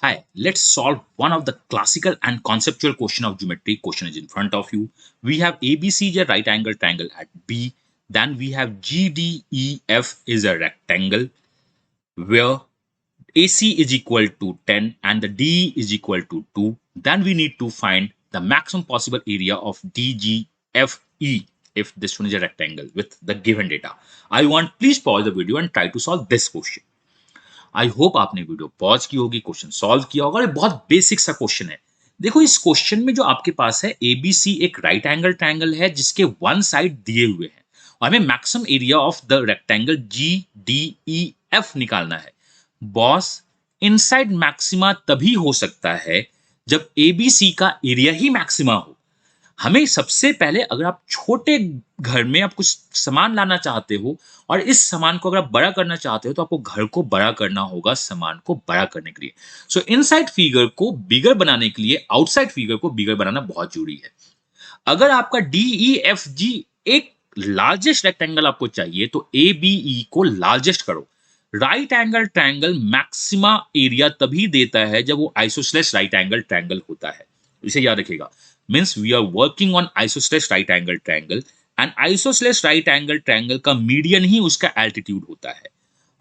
Hi, let's solve one of the classical and conceptual question of geometry. Question is in front of you. We have ABC is a right angle triangle at B. Then we have GDEF is a rectangle where AC is equal to 10 and the DE is equal to 2. Then we need to find the maximum possible area of DGFE if this one is a rectangle with the given data. I want please pause the video and try to solve this question. I hope आपने video pause की होगी, question solve किया होगा और ये बहुत basic सा question है। देखो इस क्वेश्चन में जो आपके पास है एबीसी एक राइट एंगल ट्रायंगल है जिसके वन साइड दिए हुए हैं और हमें maximum area of the rectangle G D E F निकालना है। बॉस इनसाइड मैक्सिमा तभी हो सकता है जब एबीसी का एरिया ही मैक्सिमा हो। हमें सबसे पहले अगर आप छोटे घर में आप कुछ सामान लाना चाहते हो और इस सामान को अगर आप बड़ा करना चाहते हो तो आपको घर को बड़ा करना होगा सामान को बड़ा करने के लिए। सो इनसाइड फिगर को बिगर बनाने के लिए आउटसाइड फिगर को बिगर बनाना बहुत जरूरी है। अगर आपका DEFG एक लार्जेस्ट रेक्टेंगल आपको चाहिए तो ABE को लार्जेस्ट करो। Right angle triangle maxima area तभी देता है जब वो आइसोसेलेस राइट एंगल ट्रायंगल होता है, इसे याद रखिएगा। means we are working on isosceles right angle triangle and isosceles right angle triangle का मीडियन ही उसका एल्टीट्यूड होता है।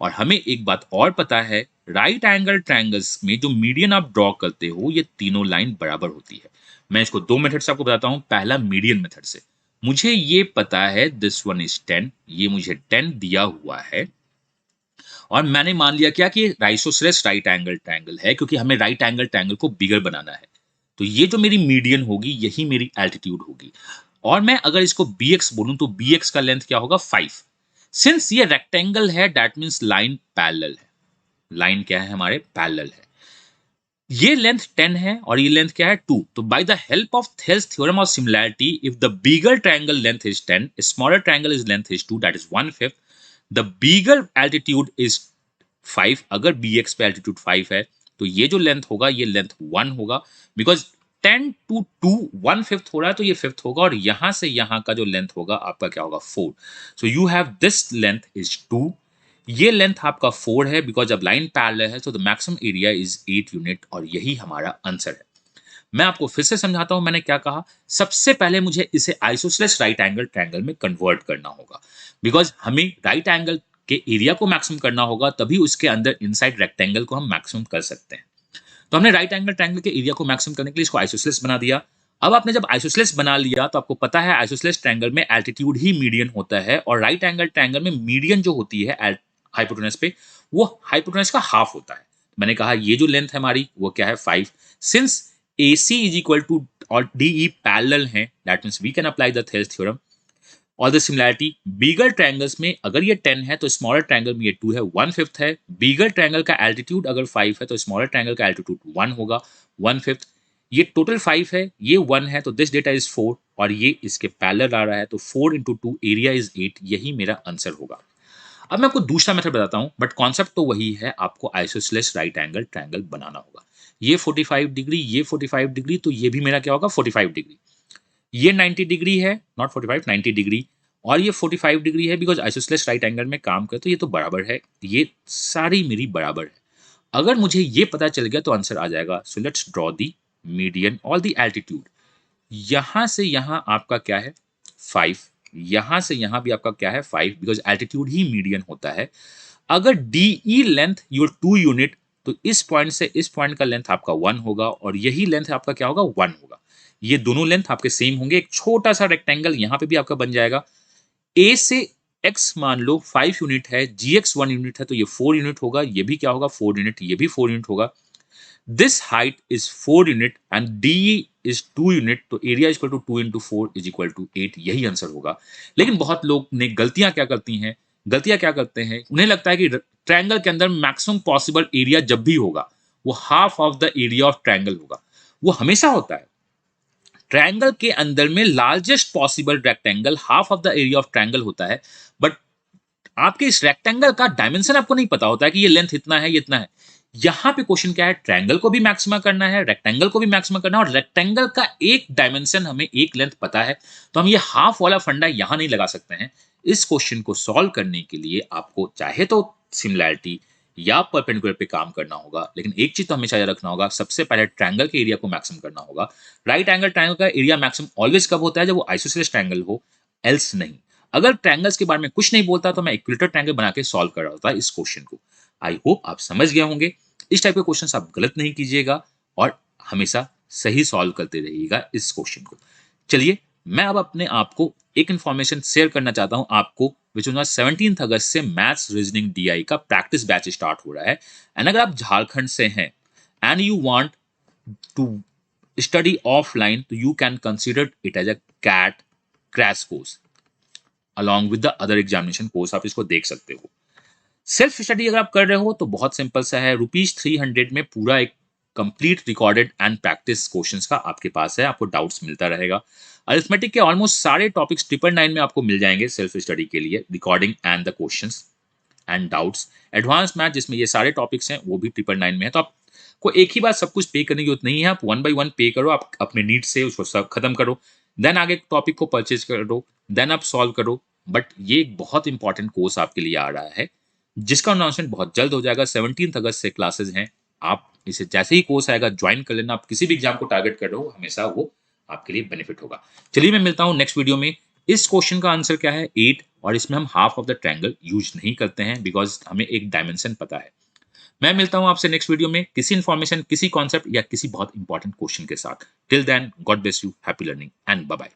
और हमें एक बात और पता है राइट एंगल ट्रायंगल्स में जो मीडियन आप ड्रॉ करते हो ये तीनों लाइन बराबर होती है। मैं इसको दो मेथड से आपको बताता हूं। पहला मीडियन मेथड से मुझे ये पता है दिस वन इज 10, ये मुझे 10 दिया हुआ है और मैंने मान लिया क्या कि आइसोसेलेस राइट एंगल ट्रायंगल है क्योंकि हमें राइट एंगल ट्रायंगल को बिगर बनाना है। तो ये जो मेरी मीडियन होगी यही मेरी एल्टीट्यूड होगी और मैं अगर इसको bx बोलूं तो bx का लेंथ क्या होगा 5। सिंस ये रेक्टेंगल है दैट मींस लाइन पैरेलल है। लाइन क्या है हमारे पैरेलल है। ये लेंथ 10 है और ये लेंथ क्या है 2। तो by the help of Thales theorem of similarity if the bigger triangle length is 10 smaller triangle is length is 2 that is 1/5 the bigger altitude is 5। अगर bx पे एल्टीट्यूड 5 है तो ये जो लेंथ होगा ये लेंथ 1 होगा बिकॉज 10 to 2 1/5 हो रहा है तो ये फिफ्थ होगा और यहां से यहां का जो लेंथ होगा आपका क्या होगा 4। So you have this length is 2, ये लेंथ आपका 4 है बिकॉज अब लाइन पैरेलल है। So the maximum area is 8 unit और यही हमारा आंसर है। मैं आपको फिर से समझाता हूं मैंने क्या कहा। सबसे पहले मुझे इसे आइसोसेलेस राइट एंगल ट्रायंगल में कन्वर्ट करना होगा बिकॉज हमें राइट एंगल के एरिया को मैक्सिमम करना होगा तभी उसके अंदर इनसाइड रेक्टेंगल को हम मैक्सिमम कर सकते हैं। तो हमने राइट एंगल ट्रायंगल के एरिया को मैक्सिमम करने के लिए इसको आइसोसेलेस बना दिया। अब आपने जब आइसोसेलेस बना लिया तो आपको पता है आइसोसेलेस ट्रायंगल में एल्टीट्यूड ही मीडियन होता है और राइट एंगल ट्रायंगल में मीडियन जो होती है हाइपोटेनस पे वो हाइपोटेनस का हाफ होता है। मैंने कहा ये जो लेंथ है हमारी वो क्या है 5। Since AC is equal to और DE पैरेलल है that means we can apply the Thales theorem और द सिमिलैरिटी। बिगर ट्रायंगल्स में अगर ये 10 है तो स्मॉलर ट्रायंगल में ये 2 है 1/5 है। बिगर ट्रायंगल का एल्टीट्यूड अगर 5 है तो स्मॉलर ट्रायंगल का एल्टीट्यूड 1 होगा 1/5। ये टोटल 5 है ये 1 है तो दिस डेटा इज 4 और ये इसके पैरेलल आ रहा है तो 4 into 2 एरिया इज 8, यही मेरा आंसर होगा। अब मैं आपको दूसरा मेथड बताता हूं बट कॉन्सेप्ट तो वही है, आपको आइसोसेलेस राइट एंगल ट्रायंगल बनाना होगा। ये 45 डिग्री ये 45 डिग्री तो ये भी मेरा क्या होगा 45 डिग्री। ये 90 डिग्री है नॉट 45 90 डिग्री और ये 45 डिग्री है बिकॉज आइसोसेलेस राइट एंगल में काम करे तो ये तो बराबर है, ये सारी मेरी बराबर है। अगर मुझे ये पता चल गया तो आंसर आ जाएगा। So let's draw the median और दी एल्टीट्यूड। यहां से यहां आपका क्या है 5, यहां से यहां भी आपका क्या है 5 बिकॉज एल्टीट्यूड ही मीडियन होता है। अगर DE लेंथ योर 2 यूनिट तो इस पॉइंट से इस पॉइंट का लेंथ आपका 1 होगा और यही लेंथ आपका क्या होगा 1 होगा। ये दोनों लेंथ आपके सेम होंगे। एक छोटा सा रेक्टेंगल यहां पे भी आपका बन जाएगा। A से x मान लो 5 यूनिट है, gx 1 यूनिट है तो ये 4 यूनिट होगा, ये भी क्या होगा 4 यूनिट, ये भी 4 यूनिट होगा। This height is 4 unit and DE is 2 unit तो area is equal to 2 into 4 is equal to 8, यही आंसर होगा। लेकिन बहुत लोग ने गलतियां क्या करते हैं, उन्हें लगता है कि ट्रायंगल के अंदर मैक्सिमम पॉसिबल एरिया जब भी होगा वो half of the area of triangle होगा। वो हमेशा होता है। ट्रायंगल के अंदर में largest possible rectangle half of the area of triangle होता है बट आपके इस रेक्टेंगल का डायमेंशन आपको नहीं पता होता है कि ये लेंथ इतना है ये इतना है। यहां पे क्वेश्चन क्या है, ट्रायंगल को भी मैक्सिमा करना है रेक्टेंगल को भी मैक्सिमा करना है और रेक्टेंगल का एक डायमेंशन हमें एक लेंथ पता है तो हम ये हाफ वाला फंडा यहां नहीं लगा सकते हैं। इस क्वेश्चन को सॉल्व करने के लिए आपको चाहे तो सिमिलैरिटी या परपेंडिकुलर पे काम करना होगा। लेकिन एक चीज तो हमेशा याद रखना होगा, सबसे पहले ट्रायंगल के एरिया को मैक्सिमम करना होगा। राइट एंगल ट्रायंगल का एरिया मैक्सिमम ऑलवेज कब होता है, जब वो आइसोसेलेस ट्रायंगल हो, एल्स नहीं। अगर ट्रायंगल्स के बारे में कुछ नहीं बोलता तो मैं इक्विलेटरल ट्रायंगल बना के सॉल्व कर रहा होता इस क्वेश्चन को। आई होप आप समझ गए होंगे। इस टाइप के क्वेश्चन आप गलत नहीं कीजिएगा और हमेशा सही सॉल्व करते रहिएगा इस क्वेश्चन को। चलिए, मैं अब अपने आप को एक इन्फॉर्मेशन शेयर करना चाहता हूं आपको, विच ऑन 17 अगस्त से मैथ्स रीजनिंग डीआई का प्रैक्टिस बैच स्टार्ट हो रहा है। एंड अगर आप झारखंड से हैं and you want to study offline, तो you can consider it as a CAT crash course along with the other examination course. आप इसको देख सकते हो। सेल्फ स्टडी अगर आप कर रहे हो तो बहुत सिंपल सा है, ₹300 में पूरा एक complete recorded and practice questions का आपके पास है, आपको डाउट्स मिलता रहेगा। अरिथमेटिक के ऑलमोस्ट सारे टॉपिक्स 999 में आपको मिल जाएंगे सेल्फ स्टडी के लिए, recording and the questions and doubts. Advance math जिसमें ये सारे टॉपिक्स हैं वो भी 999 में है। तो आपको एक ही बार सब कुछ पे करने की जरूरत नहीं है, आप वन बाई वन पे करो, आप अपने नीड से उसको सब खत्म करो, देन आगे टॉपिक को परचेज करो, देन आप सॉल्व करो। बट ये एक बहुत इंपॉर्टेंट कोर्स आपके लिए आ रहा है जिसका अनाउंसमेंट बहुत जल्द हो जाएगा। 17 अगस्त से क्लासेस हैं, आप इसे जैसे ही कोर्स आएगा ज्वाइन कर लेना। आप किसी भी एग्जाम को टारगेट कर रहे हो, हमेशा वो आपके लिए बेनिफिट होगा। चलिए, मैं मिलता हूँ नेक्स्ट वीडियो में। इस क्वेश्चन का आंसर क्या है, 8, और इसमें हम half of the triangle use नहीं करते हैं बिकॉज हमें एक डायमेंशन पता है। मैं मिलता हूं आपसे नेक्स्ट वीडियो में किसी इन्फॉर्मेशन, किसी कॉन्सेप्ट या किसी बहुत इंपॉर्टेंट क्वेश्चन के साथ। Till then, God bless you, happy learning and bye bye.